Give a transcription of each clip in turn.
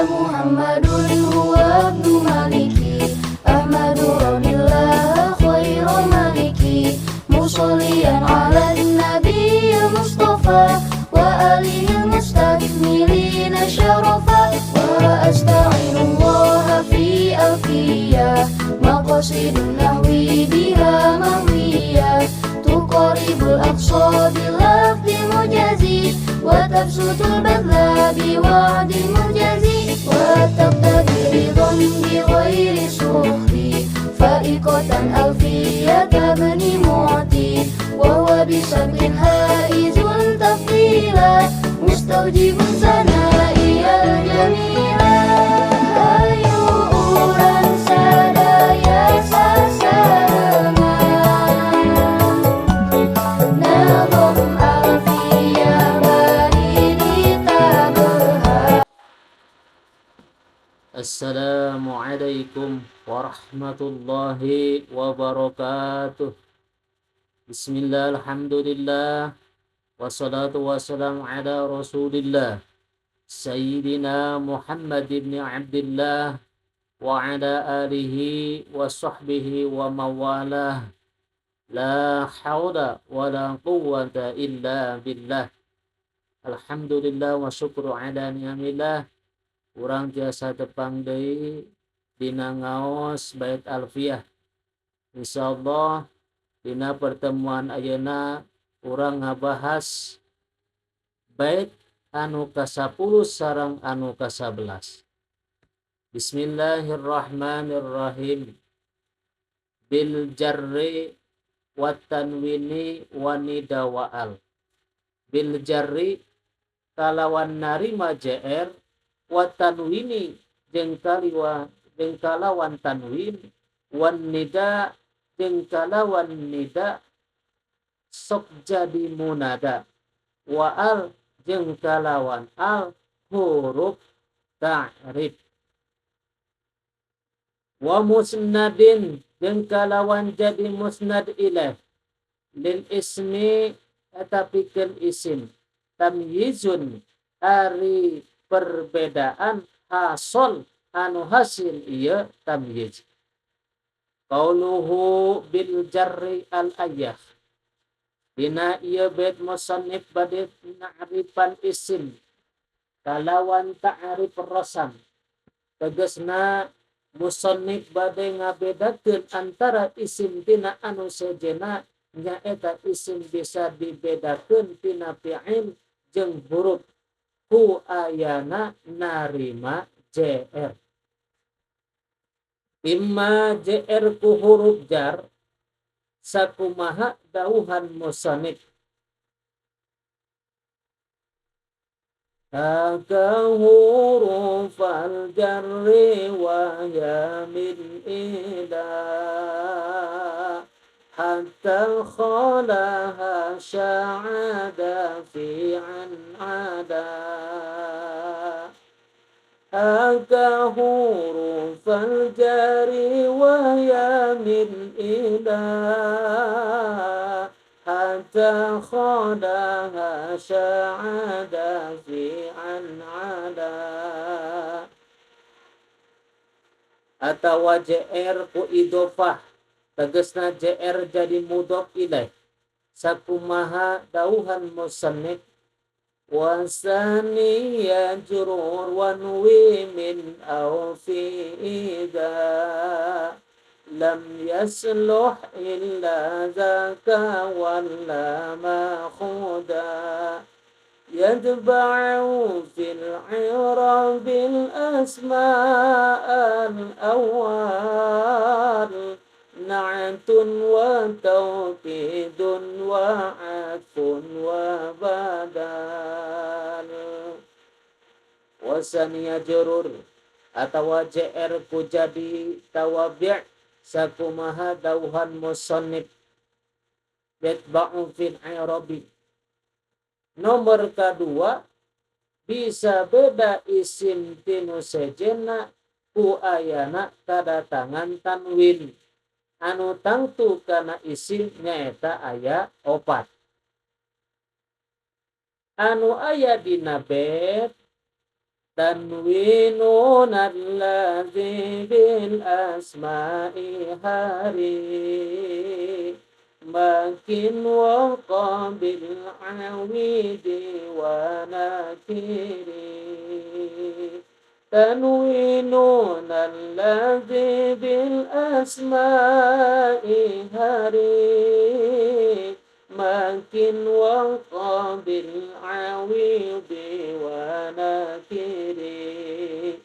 محمد هو ابن مالكي أحمد رضي الله خير مالكي مصليا على النبي المصطفى وآله المستكملين شرفا وأستعين الله في ألفية مقاصد النحو بها مهوية تقارب الأقصى باللفظ المجازي وتبسط البذل بوعد مجازي وتقتدي رضا بغير سخط فائقة ألفية ابن معطي وهو بسبب هائز تفضيلا مستوجب ثنائي الجميلة ayo orang sadaya sasarangan Nazom alfiyah bari ditaberhak. Assalamualaikum warahmatullahi wabarakatuh. Bismillah, alhamdulillah, wassalatu wassalamu ala rasulillah Sayyidina Muhammad ibn Abdillah wa ala alihi wa sahbihi wa mawalah. La hawla wa la quwwata illa billah. Alhamdulillah wa syukru ala ni'amillah. Urang jasa tepang deui dina ngaos bait alfiyah. Insyaallah dina pertemuan ayeuna urang ngabahas bait anu ka-10 sareng anu ka-11. Bismillahirrahmanirrahim. Bil jarri wat tanwini wa nida wa al. Bil jarri kalawan narima jr wat tanwini jeung kalawan tanwin wan nida jeung kalawan nida sok jadi munada wa al jeung kalawan al huruf ta'rif wa musnadin jeung kalawan jadi musnad ilaih lil ismi etapikeun isim tamyizun ari perbedaan hasol anu hasil ieu tamyiz. Qauluhu bil jarri al ayah. Dina ieu bait musannif bade na'rifan isim kalawan ta'rif rasam. Tegasna musannif bade ngabedakeun antara isim tina anu sejenna nyaeta isim bisa dibedakeun tina fi'il jeung huruf ku ayana narima jr. Imma jr ku huruf jar sakumaha dauhan musannif haka hurufal jarri wa ya min ila hatta khalaha sya'ada fi an ada haka hurufal jarri wa ya min ila hatta khalaha sya'ada fi an ada atawa jr ku idofah tegasna jr jadi mudhof ilaih sakumaha dauhan musannif wasani yajrur wanwi min aw fi ida lam yasluh illa zaka walla ma khuda yadba'u fil i'rabil asma'al awwal na'atun wa tawkidun wa atfun wa badal wasaniya jurur atawa jr ku jadi tawabi' sakumaha dauhan musannif yatba'u fil i'rabi. Nomor kedua bisa beda isim tinu sejenna ku ayana kadatangan tanwin anu tangtu kana isim nyaeta aya 4. Anu aya dina bait tanwinun alladzi bil asma'i hari makin wa qabil awidi wa nakiri tanwinun alladzi bil asma'i hari makin wa qabil awidi wa nakiri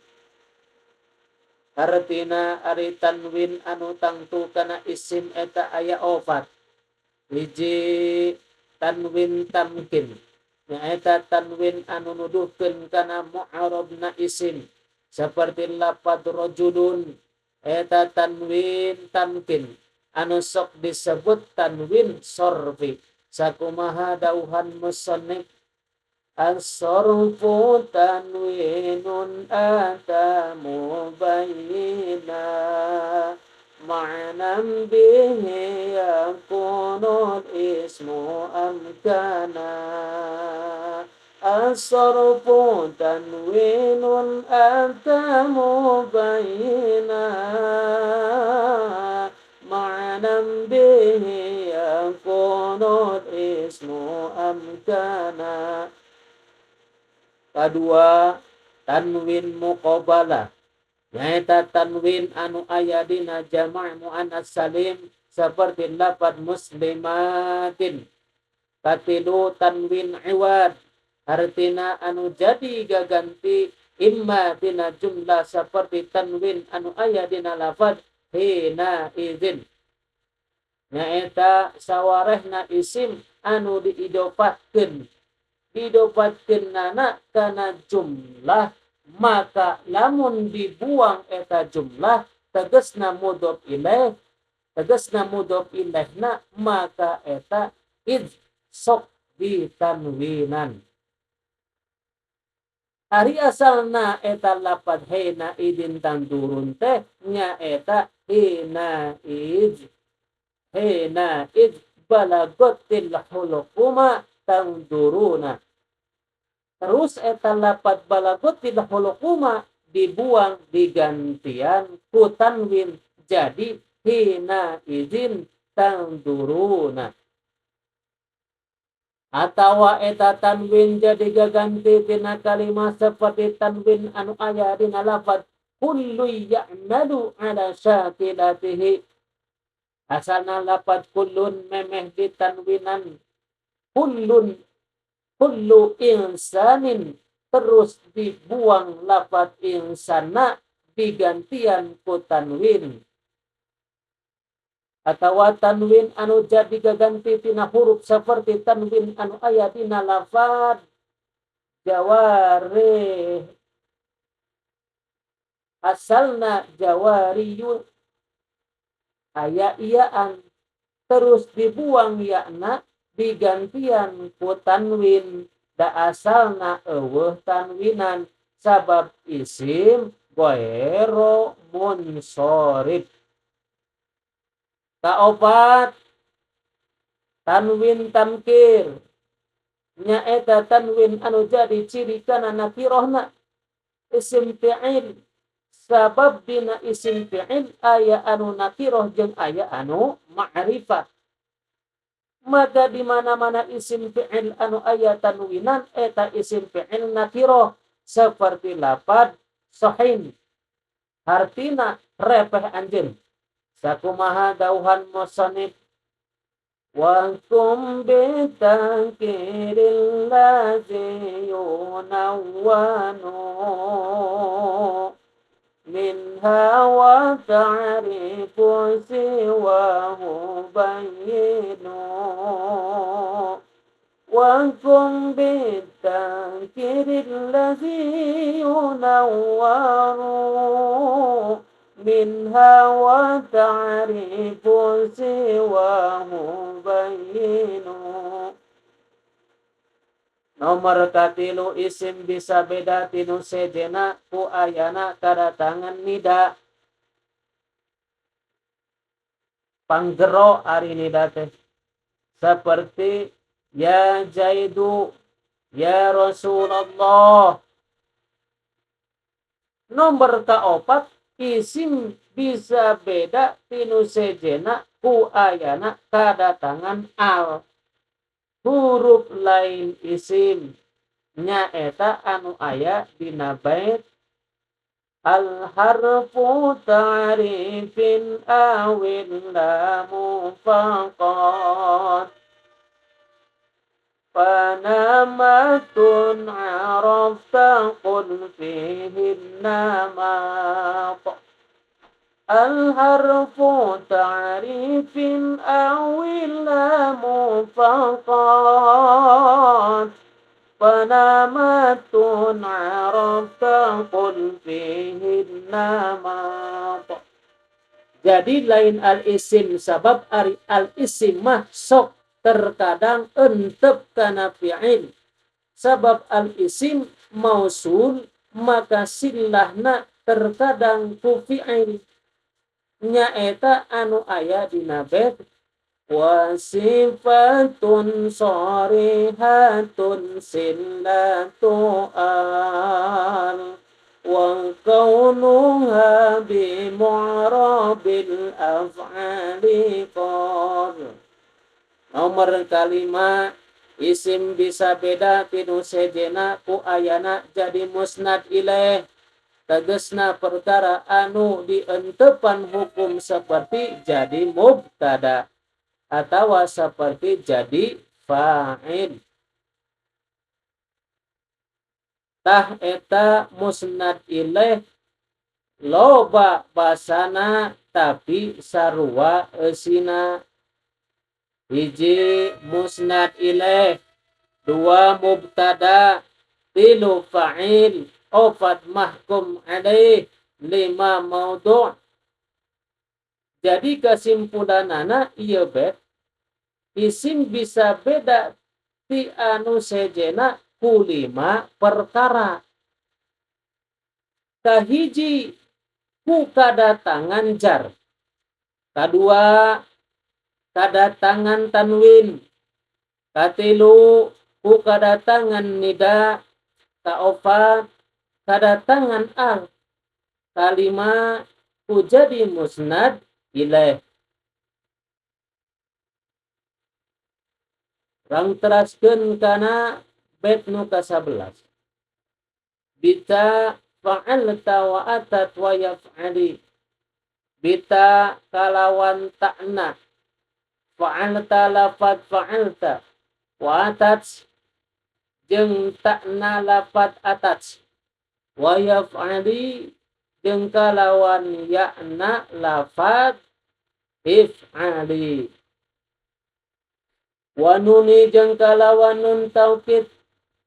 artina ari tanwin anu tangtu kana isim eta aya opat hiji tanwin tamkin nyaeta tanwin anu nuduhkeun kana mu'arabna isim seperti lapad rajulun eta tanwin tamkin anu sok disebut tanwin sorfi sakumaha dauhan musannif as-sarfu tanwinun ata mubayyina ma'nam bihi yakunul ismu amkana as-sarfu tanwinun ata mubayyina ma'nam bihi yakunul ismu amkana kedua tanwin muqabalah nyaeta tanwin anu aya dina jama' muannas salim seperti lafaz muslimatin katilu tanwin iwad artina anu jadi gaganti imma dina jumlah seperti tanwin anu aya dina lafaz hina izin nyaeta sawarehna isim anu diidopatkeun nana kana jumlah maka lamun dibuang eta jumlah tegasna mudhof ilaihna maka eta id sok ditanwinan ari asalna eta lapad hina idin tangturun teh nya eta hina id balagotil hulukuma tangduruna. Terus eta lapad balagot tidak hulukuma dibuang digantian ku tanwin jadi hina izin tangduruna. Atawa eta tanwin jadi gaganti tina kalimat seperti tanwin anu aya dina lapad kullu ya'malu ala syakilatihi. Asalna lapad kullun memeh ditanwinan kullu insanin terus dibuang lafaz insana digantian ku tanwin atawa tanwin anu jadi gaganti tina huruf seperti tanwin anu aya dina lafaz jawari asalna jawariyun aya iyaan terus dibuang yakna digantian ku tanwin da asalna eueuh tanwinan sabab isim ghairu munsharif. Kaopat tanwin tamkir nyaeta tanwin anu jadi ciri kana nakirahna isim fi'il sabab dina isim fi'il aya anu nakirah jeung aya anu ma'rifah. Maka di mana-mana isim fi'il anu aya tanwinan eta isim fi'il nakirah seperti lapad sahin artina repeh anjeun sakumaha dauhan musannif wa kum bitankiril ladzi yunawwanu minha wa ta'rifu siwahu bayyinu wa kum bitankiril ladzi yunawwanu minha wa ta'rifu siwahu bayyinu. Nomor katilu isim bisa beda tinu sejena ku ayana kadatangan nida panggero ari nida teh seperti ya Zaidu ya Rasulullah Nomor kaopat isim bisa beda tinu sejena ku ayana kadatangan al. Huruf lain isim nyaeta anu aya dina bait al harfu ta'rifin awil lamu faqat fanamatun arafta qul fihin namat al harfu ta'rifin awil lamu faqat fanamatun arafta qul fihin namat. Jadi lain al-isim sabab ari al-isim mah sok terkadang entep kana fi'il. Sabab al-isim mausul maka silahna terkadang ku fi'il. Nyaeta anu aya dina bait wasifatun sarihatun sillatu al wa kaunuha bi mu'rabil af'ali qad. Nomor kalima isim bisa beda tinu sejena ku ayana jadi musnad ilaih. Tegesna perkara anu dientepan hukum seperti jadi mubtada atau seperti jadi fa'il. Tah eta musnad ilaih loba basana tapi sarua eusina. Hiji musnad ilaih, dua mubtada, tilu fa'il, opat mahkum alaih, lima maudhu'. Jadi kesimpulanana ieu bet isim bisa beda ti anu sejena ku lima perkara. Kahiji ku kadatangan jar, kadua kadatangan tanwin, katilu ku kadatangan nida, kaopat kadatangan al, kalima ku jadi musnad ilaih. Rang teraskeun kana bait nu ka-11. Bita fa'alta wa atat wa yaf'ali. Bita kalawan ta'na. Fa'alta lafad fa'alta. Wa atat jeung ta'na lafad atat. Wa yaf'ali jeung kalawan ya'na lafad if'ali. Wa nuni jeung kalawan nun taukid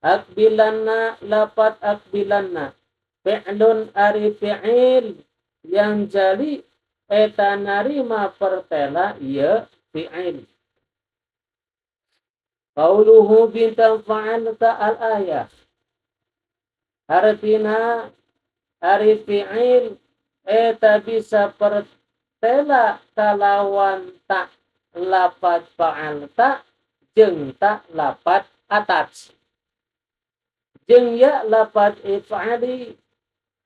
akbilanna lafad akbilanna. Fi'lun ari fi'il yang jali eta narima pertela ieu fi'il. Qauluhu bita fa'alta al-ayah. Artina ari fi'il eta bisa pertela kalawan ta lafad fa'alta jeung ta lafad atas. Jeung ya lafad if'ali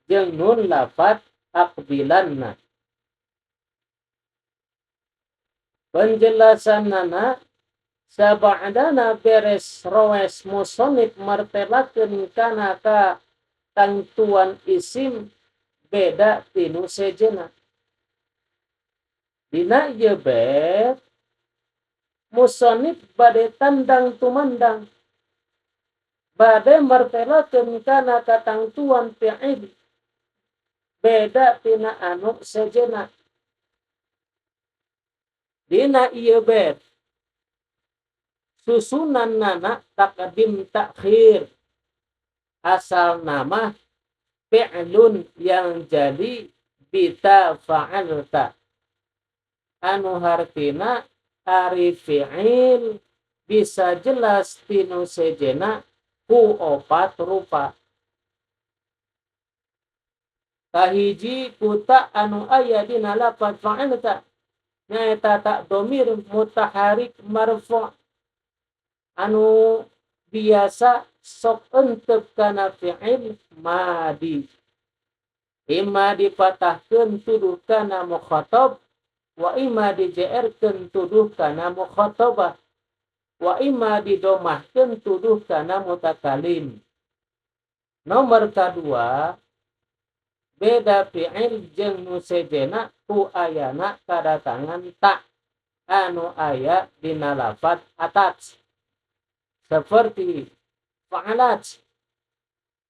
jeung nun lafad akbilanna. Penjelasanana saba'dana beres roes musonif martelakeun kana ka tangtuan isim beda tinu sejena. Dina ieu bait musonif bade tandang tumandang bade martelakeun kana katangtuan fi'il beda tina anu sejena. Dina ieu bait susunan nana takdim takhir asal nama fi'lun yang jadi bita fa'alta anu hartina ari fi'il bisa jelas tinu sejena ku opat rupa. Kahiji kuta anu aya dina lafaz fa'alta nyaeta ta domir mutaharik marfu' anu biasa sok entep kana fi'il madi. Ima dipatahkeun tuduh kana mukhatab wa ima dijeerkeun tuduh kana mukhatabah wa ima didomahkeun tuduh kana mutakalim. Nomor kadua, beda fi'il jeung nu sejena ku ayana kadatangan ta anu aya dina lafaz atats. Seperti fa'alat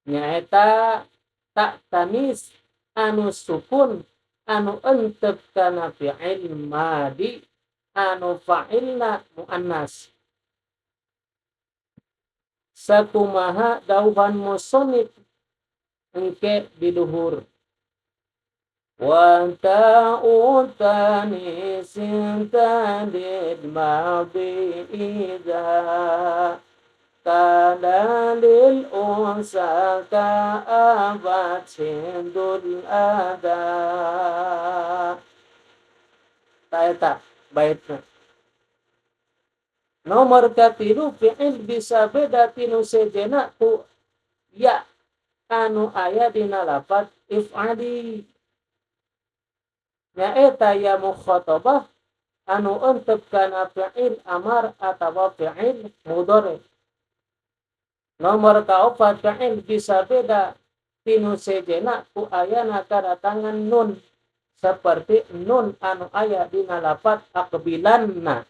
nyaeta ta tanis anu sukun anu entep kana fi'il madi anu fa'ilna muannas. Sakumaha dauhan musonif engke di luhur. Wa ta'u tanisin tadid ma'bi idha kana lil unsa ka'abat sindul ada. Taeta baitna. Nomor katilu fi'il bisa beda tinu sejena ku ya anu aya dina lafaz if'ali. Nyaeta ya mukhatabah anu entep kana fi'il amar atawa fi'il mudhari. Nomor kaopat fi'il bisa beda tinu sejena ku ayana kadatangan nun seperti nun anu aya dina lafaz aqbilanna.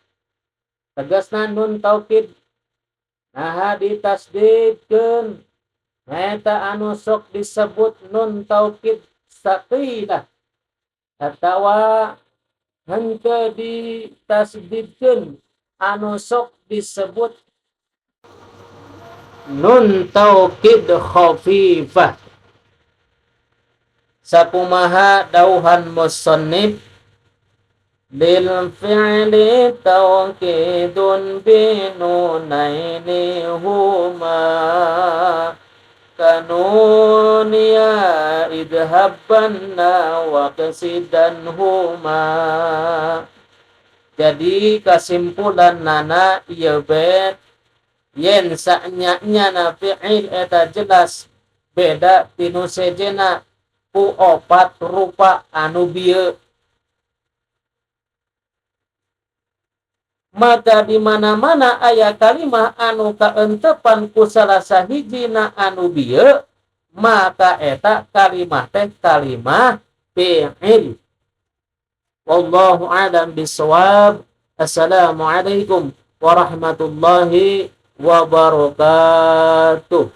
Tegasna nun taukid naha ditasdidkeun nyaeta anu sok disebut nun taukid saqilah atawa henteu ditasdidkeun anu sok disebut nun taukid khafifah. Sakumaha dauhan musannif lil fi'li tawkidun binunaini huma kanunia idhabbanna wa kasidan huma. Jadi kesimpulan nana ieu bet yen sanyana fi'il eta jelas beda tinu sejena ku opat rupa anu bieu. Maka di mana-mana aya kalimah anu kaentepan ku salah sahijina anu bieu, maka eta kalimah teh kalimah fi'il. Wallahu a'lam bishawab. Assalamualaikum warahmatullahi wabarakatuh.